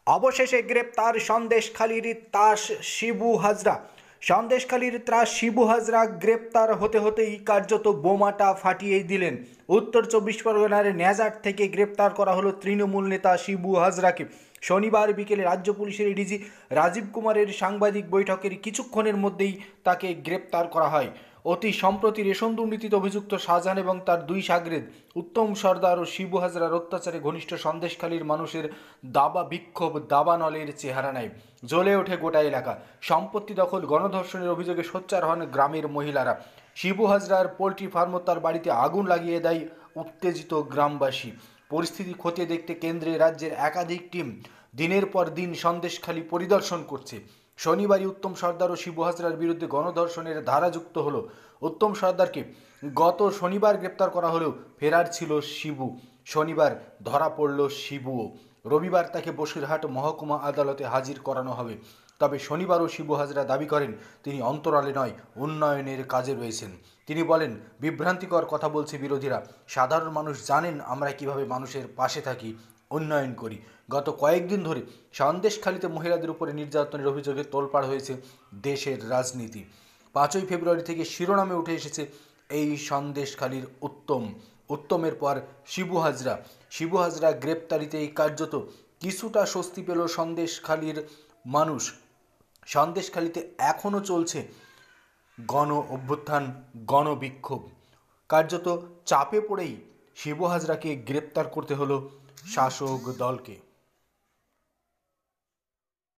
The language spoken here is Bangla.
অবশেষে গ্রেপ্তার সন্দেশখালীর তাস শিবু হাজরা। সন্দেশখালীর ত্রাস শিবু হাজরা গ্রেপ্তার হতে হতেই কার্যত বোমাটা ফাটিয়ে দিলেন। উত্তর 24 পরগনার ন্যাজাট থেকে গ্রেপ্তার করা হলো তৃণমূল নেতা শিবু হাজরাকে। শনিবার বিকেলে রাজ্য পুলিশের এডিজি রাজীব কুমারের সাংবাদিক বৈঠকের কিছুক্ষণের মধ্যেই তাকে গ্রেপ্তার করা হয়। অতি সম্প্রতি রেশন দুর্নীতিতে অভিযুক্ত শাহজাহান এবং তার দুই শাগরেদ উত্তম সর্দার ও শিবু হাজরার অত্যাচারে ঘনিষ্ঠ সন্দেশখালীর মানুষের দাবা বিক্ষোভ দাবানলের চেহারা নেয়। জ্বলে ওঠে গোটা এলাকা। সম্পত্তি দখল, গণধর্ষণের অভিযোগে সোচ্চার হন গ্রামের মহিলারা। শিবু হাজরার পোলট্রি ফার্ম ও তার বাড়িতে আগুন লাগিয়ে দেয় উত্তেজিত গ্রামবাসী। পরিস্থিতি খতিয়ে দেখতে কেন্দ্রে রাজ্যের একাধিক টিম দিনের পর দিন সন্দেশখালী পরিদর্শন করছে। শনিবারই উত্তম সর্দার ও শিবু হাজরার বিরুদ্ধে গণধর্ষণের ধারা যুক্ত হলো। উত্তম সর্দারকে গত শনিবার গ্রেপ্তার করা হলেও ফেরার ছিল শিবু। শনিবার ধরা পড়ল শিবুও। রবিবার তাকে বসিরহাট মহকুমা আদালতে হাজির করানো হবে। তবে শনিবারও শিবু হাজরা দাবি করেন তিনি অন্তরালে নয়, উন্নয়নের কাজে রয়েছেন। তিনি বলেন, বিভ্রান্তিকর কথা বলছে বিরোধীরা। সাধারণ মানুষ জানেন আমরা কিভাবে মানুষের পাশে থাকি, উন্নয়ন করি। গত কয়েকদিন ধরে সন্দেশখালীতে মহিলাদের উপরে নির্যাতনের অভিযোগে তোলপাড় হয়েছে দেশের রাজনীতি। 5ই ফেব্রুয়ারি থেকে শিরোনামে উঠে এসেছে এই সন্দেশখালীর উত্তমের পর শিবু হাজরা গ্রেপ্তারিতেই কার্যত কিছুটা স্বস্তি পেল সন্দেশখালীর মানুষ। সন্দেশখালীতে এখনও চলছে গণ অভ্যুত্থান, গণবিক্ষোভ। কার্যত চাপে পড়েই শিবু হাজরাকে গ্রেপ্তার করতে হলো শাসক দলকে।